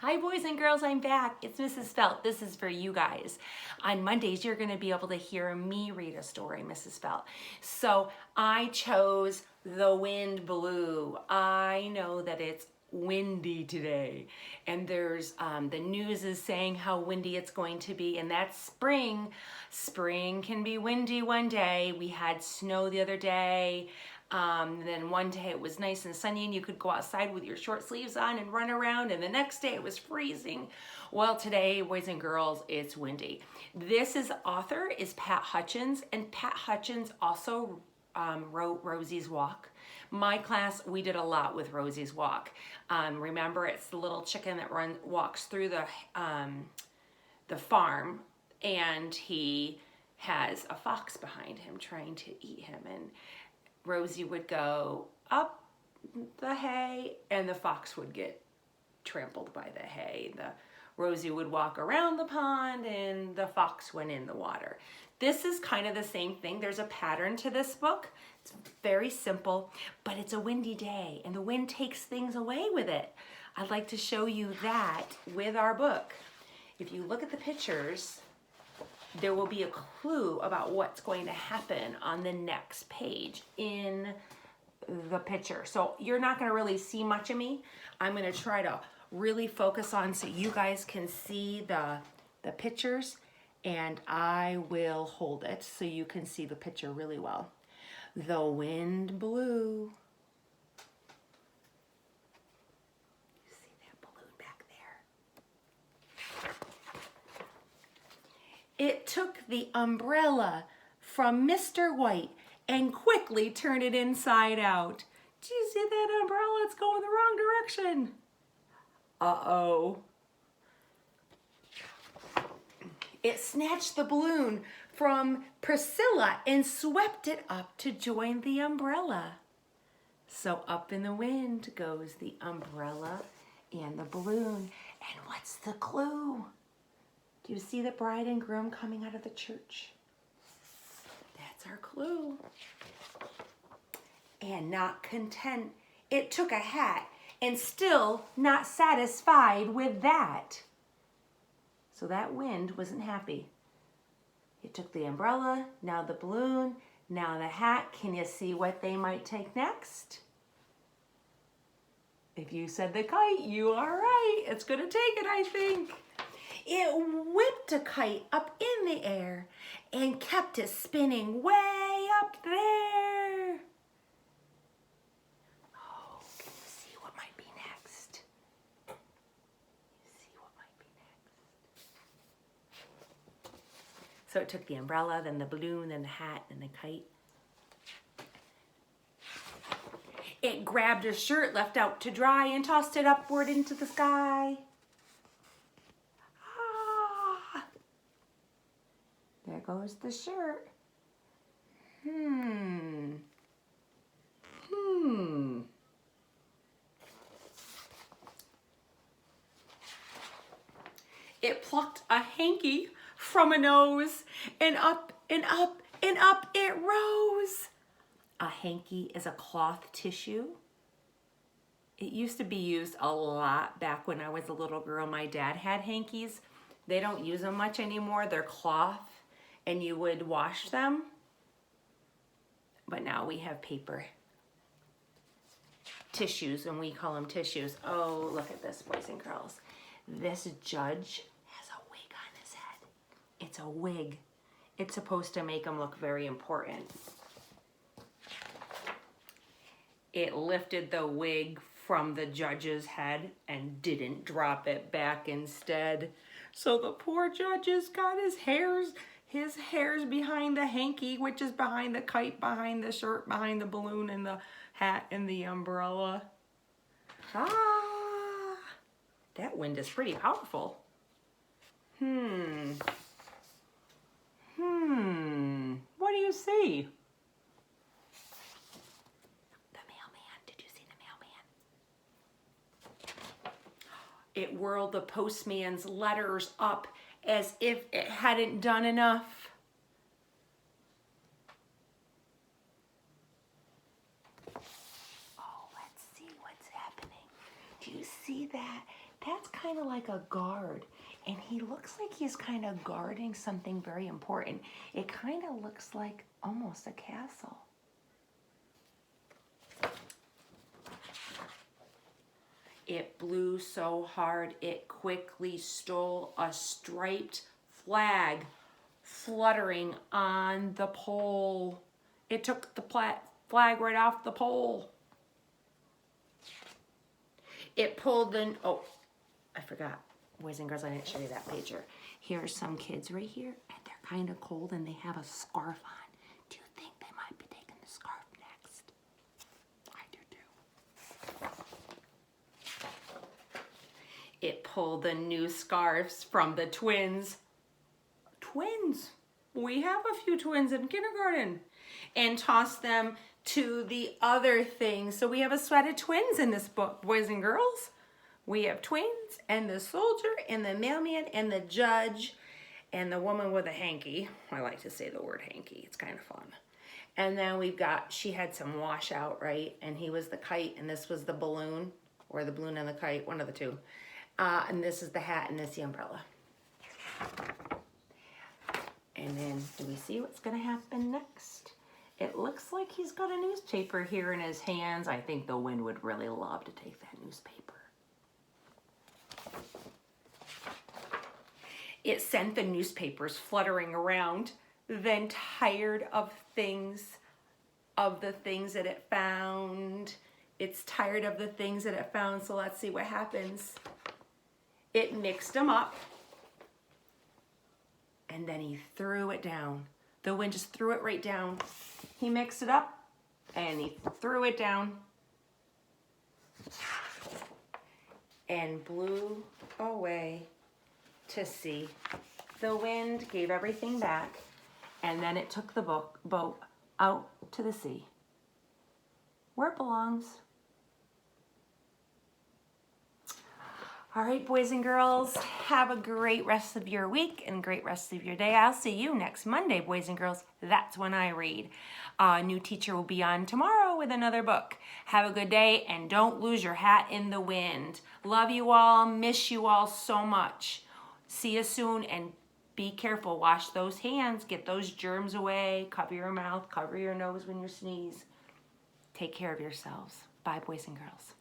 Hi boys and girls, I'm back. It's Mrs. Felt. This is for you guys. On Mondays, you're gonna be able to hear me read a story, Mrs. Felt. So I chose The Wind Blew. I know that it's windy today and there's the news is saying how windy it's going to be, and that's spring. Spring can be windy one day. We had snow the other day. Then one day it was nice and sunny and you could go outside with your short sleeves on and run around, and the next day it was freezing. Well, today, boys and girls, it's windy. This author is Pat Hutchins, and Pat Hutchins also wrote Rosie's Walk. My class, we did a lot with Rosie's Walk. Remember, it's the little chicken that walks through the farm, and he has a fox behind him trying to eat him, and Rosie would go up the hay and the fox would get trampled by the hay. Rosie would walk around the pond and the fox went in the water. This is kind of the same thing. There's a pattern to this book. It's very simple, but it's a windy day and the wind takes things away with it. I'd like to show you that with our book. If you look at the pictures, there will be a clue about what's going to happen on the next page in the picture. So you're not going to really see much of me. I'm going to try to really focus on so you guys can see the pictures, and I will hold it so you can see the picture really well. The wind blew. You see that balloon back there? It took the umbrella from Mr. White and quickly turned it inside out. Do you see that umbrella? It's going the wrong direction. Uh-oh. It snatched the balloon from Priscilla and swept it up to join the umbrella. So up in the wind goes the umbrella and the balloon. And what's the clue? Do you see the bride and groom coming out of the church? That's our clue. And not content, it took a hat, and still not satisfied with that. So that wind wasn't happy. It took the umbrella, now the balloon, now the hat. Can you see what they might take next? If you said the kite, you are right. It's gonna take it, I think. It whipped a kite up in the air and kept it spinning way up there. Oh, can you see what might be next? You see what might be next? So it took the umbrella, then the balloon, then the hat, and the kite. It grabbed a shirt left out to dry and tossed it upward into the sky. There goes the shirt. It plucked a hanky from a nose, and up and up and up it rose. A hanky is a cloth tissue. It used to be used a lot back when I was a little girl. My dad had hankies. They don't use them much anymore. They're cloth, and you would wash them. But now we have paper tissues, and we call them tissues. Oh, look at this, boys and girls. This judge has a wig on his head. It's a wig. It's supposed to make him look very important. It lifted the wig from the judge's head and didn't drop it back instead. So the poor judge has got his hairs behind the hanky, which is behind the kite, behind the shirt, behind the balloon, and the hat, and the umbrella. Ah, that wind is pretty powerful. What do you see? The mailman. Did you see the mailman? It whirled the postman's letters up as if it hadn't done enough. Oh, let's see what's happening. Do you see that? That's kind of like a guard. And he looks like he's kind of guarding something very important. It kind of looks like almost a castle. It blew so hard it quickly stole a striped flag fluttering on the pole. It took the flag right off the pole. It pulled the, oh, I forgot. Boys and girls, I didn't show you that pager. Here are some kids right here, and they're kind of cold, and they have a scarf on. Do you think they might be taking the scarf next? I do too. It pulled the new scarves from the twins. Twins. We have a few twins in kindergarten. And tossed them to the other things. So we have a sweat of twins in this book, boys and girls. We have twins and the soldier and the mailman and the judge and the woman with a hanky. I like to say the word hanky. It's kind of fun. And then we've got, she had some washout, right? And he was the kite and this was the balloon, or the balloon and the kite, one of the two. And this is the hat and this is the umbrella. And then do we see what's gonna happen next? It looks like he's got a newspaper here in his hands. I think the wind would really love to take that newspaper. It sent the newspapers fluttering around, then tired of the things that it found. It's tired of the things that it found, so let's see what happens. It mixed them up, and then he threw it down. The wind just threw it right down. He mixed it up, and he threw it down, and blew away to sea. The wind gave everything back, and then it took the boat out to the sea, where it belongs. All right, boys and girls, have a great rest of your week and great rest of your day. I'll see you next Monday, boys and girls. That's when I read. A new teacher will be on tomorrow with another book. Have a good day, and don't lose your hat in the wind. Love you all, miss you all so much. See you soon, and be careful. Wash those hands, get those germs away, cover your mouth, cover your nose when you sneeze. Take care of yourselves. Bye, boys and girls.